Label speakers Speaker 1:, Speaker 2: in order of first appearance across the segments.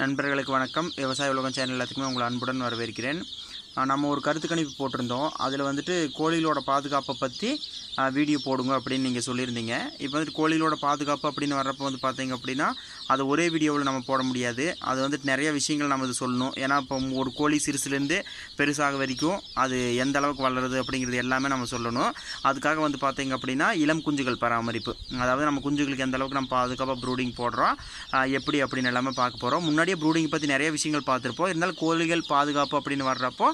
Speaker 1: நண்பர்களுக்கு வணக்கம். விவசாய உலகம் சேனல் எல்லாத்துக்குமே உங்களை அன்புடன் வரவேற்கிறேன். நம்ம ஒரு கருத்து கணிப்பு போட்டிருந்தோம். அதில் வந்துட்டு கோழிகளோட பாதுகாப்பை பற்றி வீடியோ போடுங்க அப்படின்னு நீங்கள் சொல்லியிருந்தீங்க. இப்போ வந்துட்டு கோழிகளோட பாதுகாப்பு அப்படின்னு வர்றப்போ வந்து பார்த்தீங்க அப்படின்னா அது ஒரே வீடியோவில் நம்ம போட முடியாது. அது வந்துட்டு நிறைய விஷயங்கள் நம்ம இது சொல்லணும். ஏன்னா இப்போ ஒரு கோழி சிறுசுலேருந்து பெருசாக வரைக்கும் அது எந்த அளவுக்கு வளருது அப்படிங்கிறது எல்லாமே நம்ம சொல்லணும். அதுக்காக வந்து பார்த்தீங்க அப்படின்னா இளம் குஞ்சுகள் பராமரிப்பு, அதாவது நம்ம குஞ்சுகளுக்கு எந்த அளவுக்கு நம்ம பாதுகாப்பாக ப்ரூடிங் போடுறோம் எப்படி அப்படின்னு எல்லாமே பார்க்க போகிறோம். முன்னாடியே ப்ரூடிங் பற்றி நிறைய விஷயங்கள் பார்த்துருப்போம். இருந்தாலும் கோழிகள் பாதுகாப்பு அப்படின்னு வர்றப்போ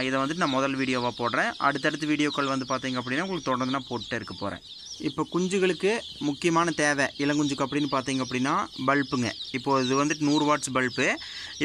Speaker 1: இதை வந்துட்டு நான் முதல் வீடியோவாக போடுறேன். அடுத்தடுத்த வீடியோக்கள் வந்து பார்த்தீங்க அப்படின்னா உங்களுக்கு தொடர்ந்து நான் போட்டுட்டே இருக்க போகிறேன். இப்போ குஞ்சுகளுக்கு முக்கியமான தேவை இளங்குஞ்சுக்கு அப்படின்னு பார்த்தீங்க அப்படின்னா பல்புங்க. இப்போது இது வந்துட்டு 100 வாட்ஸ் பல்பு.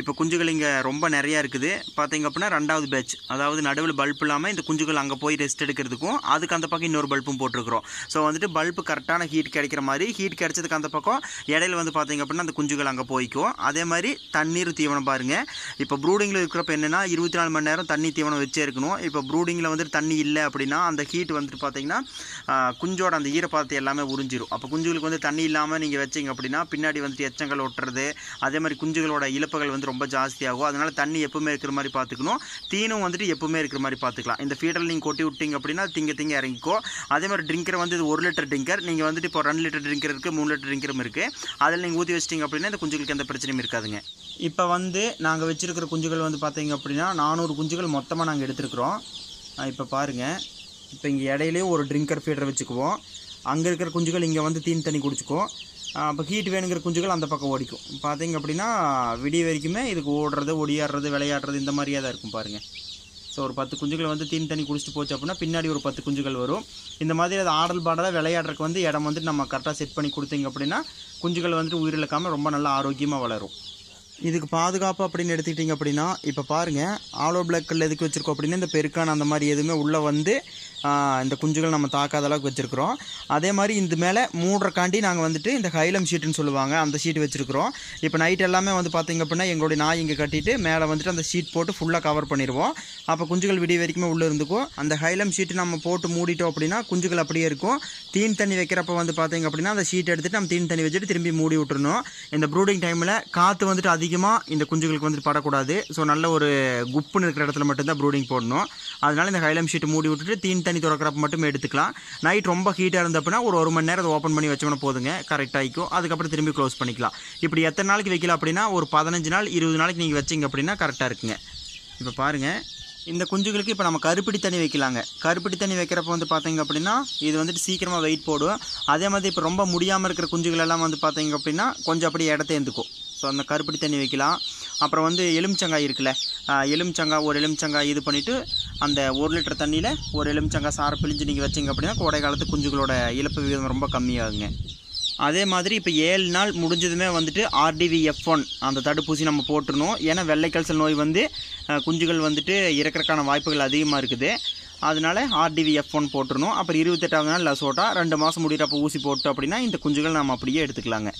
Speaker 1: இப்போ குஞ்சுகள் இங்கே ரொம்ப நிறையா இருக்குது. பார்த்தீங்க அப்படின்னா 2வது பேட்ச், அதாவது நடுவில் பல்ப் இல்லாமல் இந்த குஞ்சுகள் அங்கே போய் ரெஸ்ட் எடுக்கிறதுக்கும் அதுக்கு அந்த பக்கம் இன்னொரு பல்பும் போட்டிருக்கிறோம். ஸோ வந்துட்டு பல்பு கரெக்டான ஹீட் கிடைக்கிற மாதிரி, ஹீட் கிடைச்சதுக்கு அந்த பக்கம் இடையில வந்து பார்த்தீங்க அப்படின்னா அந்த குஞ்சுகள் அங்கே போய்க்கும். அதே மாதிரி தண்ணீர் தீவனம் பாருங்கள். இப்போ ப்ரூடிங்கில் இருக்கிறப்ப என்னென்னா 24 மணி நேரம் தண்ணி தீவனம் வச்சே இருக்கணும். இப்போ ப்ரூடிங்கில் வந்துட்டு தண்ணி இல்லை அப்படின்னா அந்த ஹீட் வந்துட்டு பார்த்தீங்கன்னா குஞ்சோட அந்த ஈரப்பதத்தை எல்லாமே உறிஞ்சிரும். அப்போ குஞ்சுகளுக்கு வந்து தண்ணி இல்லாமல் நீங்கள் வச்சிங்க அப்படின்னா பின்னாடி வந்துட்டு எச்சங்கள் ஒட்டுறது, அதே மாதிரி குஞ்சுகளோட இழப்புகள் வந்து ரொம்ப ஜாஸ்தியாகும். அதனால் தண்ணி எப்பவுமே இருக்கிற மாதிரி பார்த்துக்கணும். தீனும் வந்துட்டு எப்பவுமே இருக்கிற மாதிரி பார்த்துக்கலாம். இந்த ஃபீடரில் நீங்கள் கொட்டி விட்டிங்க அப்படின்னா திங்க இறங்கிக்கோ. அதே மாதிரி ட்ரிங்கர் வந்து இது 1 லிட்டர் ட்ரிங்கர். நீங்கள் வந்துட்டு இப்போ 2 லிட்டர் ட்ரிங்கர் இருக்குது, 3 லிட்டர் ட்ரிங்கரும் இருக்குது. அதில் நீங்கள் ஊற்றி வச்சிட்டிங்க அப்படின்னா இந்த குஞ்சுகளுக்கு எந்த பிரச்சனையும் இருக்காதுங்க. இப்போ வந்து நாங்கள் வச்சுருக்கிற குஞ்சுகள் வந்து பார்த்தீங்க அப்படின்னா 400 குஞ்சுகள் மொத்தமாக நாங்கள் எடுத்துருக்குறோம். இப்போ பாருங்கள், இப்போ இங்கே இடையிலேயே ஒரு ட்ரிங்கர் ஃபீடர் வச்சுக்குவோம். அங்கே இருக்கிற குஞ்சுகள் இங்கே வந்து தீன் தண்ணி குடிச்சிக்கும். அப்போ ஹீட் வேணுங்கிற குஞ்சுகள் அந்த பக்கம் ஓடிக்கும். பார்த்தீங்க அப்படின்னா விடிய வரைக்குமே இதுக்கு ஓடுறது, ஒடியாடுறது, விளையாடுறது இந்த மாதிரியே தான் இருக்கும் பாருங்கள். ஸோ ஒரு 10 குஞ்சுகள் வந்து தீன் தண்ணி குடிச்சிட்டு போச்சு அப்படின்னா பின்னாடி ஒரு 10 குஞ்சுகள் வரும். இந்த மாதிரி அது ஆடல் பாடலாக விளையாடுறதுக்கு வந்து இடம் வந்துட்டு நம்ம கரெக்டாக செட் பண்ணி கொடுத்தீங்க அப்படின்னா குஞ்சுகள் வந்துட்டு உயிரிழக்காமல் ரொம்ப நல்லா ஆரோக்கியமாக வளரும். இதுக்கு பாதுகாப்பு அப்படின்னு எடுத்துக்கிட்டிங்க அப்படின்னா இப்போ பாருங்கள், ஆலோ பிளாக்கில் எதுக்கு வச்சுருக்கோம் அப்படின்னா இந்த பெருக்கான அந்த மாதிரி எதுவுமே உள்ளே வந்து இந்த குஞ்சுகள் நம்ம தாக்காத அளவுக்கு வச்சுருக்கிறோம். அதே மாதிரி இந்த மேலே மூடுறக்காண்டி நாங்கள் வந்துட்டு இந்த ஹைலம் ஷீட்டுன்னு சொல்லுவாங்க, அந்த ஷீட் வச்சுருக்கிறோம். இப்போ நைட் எல்லாமே வந்து பார்த்திங்க அப்படின்னா எங்களுடைய நாய் இங்கே கட்டிட்டு மேலே வந்துட்டு அந்த ஷீட் போட்டு ஃபுல்லாக கவர் பண்ணிடுவோம். அப்போ குஞ்சுகள் விடிய வரைக்குமே உள்ளே இருந்துக்கும். அந்த ஹைலம் ஷீட்டு நம்ம போட்டு மூடிட்டோம் அப்படின்னா குஞ்சுகள் அப்படியே இருக்கும். தீன் தண்ணி வைக்கிறப்ப வந்து பார்த்திங்க அப்படின்னா அந்த ஷீட் எடுத்துகிட்டு நம்ம தீன் தண்ணி வச்சுட்டு திரும்பி மூடி விட்டுருணும். இந்த ப்ரூடிங் டைமில் காற்று வந்துட்டு அதிகமாக இந்த குஞ்சுகளுக்கு வந்துட்டு படக்கூடாது. ஸோ நல்ல ஒரு குப்புன்னு இருக்கிற இடத்துல மட்டும்தான் ப்ரூடிங் போடணும். அதனால் இந்த ஹைலம் ஷீட்டு மூடி விட்டுட்டு தீன் தண்ணி திறக்கிறப்ப மட்டும் எடுத்துக்கலாம். நைட் ரொம்ப ஹீட்டாக இருந்தப்பனா ஒரு 1 மணி நேரம் அதை ஓப்பன் பண்ணி வச்சோம்னா போதுங்க, கரெக்டாக ஆகிக்கும். அதுக்கப்புறம் திரும்பி க்ளோஸ் பண்ணிக்கலாம். இப்படி எத்தனை நாளைக்கு வைக்கலாம் அப்படின்னா ஒரு 15 நாள் 20 நாளைக்கு நீங்கள் வச்சிங்க அப்படின்னா கரெக்டாக இருக்குங்க. இப்போ பாருங்கள், இந்த குஞ்சுகளுக்கு இப்போ நம்ம கருப்பட்டி தண்ணி வைக்கலாங்க. கருப்பட்டி தண்ணி வைக்கிறப்ப வந்து பார்த்தீங்க அப்படின்னா இது வந்துட்டு சீக்கிரமாக வெயிட் போடும். அதே மாதிரி இப்போ ரொம்ப முடியாமல் இருக்கிற குஞ்சுகள் எல்லாம் வந்து பார்த்தீங்க அப்படின்னா கொஞ்சம் அப்படியே இடத்த எழுந்துக்கும். ஸோ அந்த கருப்பட்டி தண்ணி வைக்கலாம். அப்புறம் வந்து எலுமிச்சங்காய் இருக்குல்ல, ஒரு எலுமிச்சங்காய் இது பண்ணிவிட்டு அந்த 1 லிட்டர் தண்ணியில் ஒரு எலுமிச்சங்காய் சாரை பிழிஞ்சு நீங்கள் வச்சிங்க அப்படின்னா கோடை காலத்து குஞ்சுகளோட இழப்பு விகிதம் ரொம்ப கம்மியாகுங்க. அதே மாதிரி இப்போ 7 நாள் முடிஞ்சதுமே வந்துட்டு RDVF1 அந்த தடுப்பூசி நம்ம போட்டுருணும். ஏன்னா வெள்ளைக்கல்சல் நோய் வந்து குஞ்சுகள் வந்துட்டு இறக்கிறதுக்கான வாய்ப்புகள் அதிகமாக இருக்குது. அதனால RDVF1 போட்டுருணும். அப்புறம் 28வது நாள் லசோட்டா 2 மாதம் முடிகிறப்போ ஊசி போட்டோம் அப்படின்னா இந்த குஞ்சுகள் நம்ம அப்படியே எடுத்துக்கலாங்க.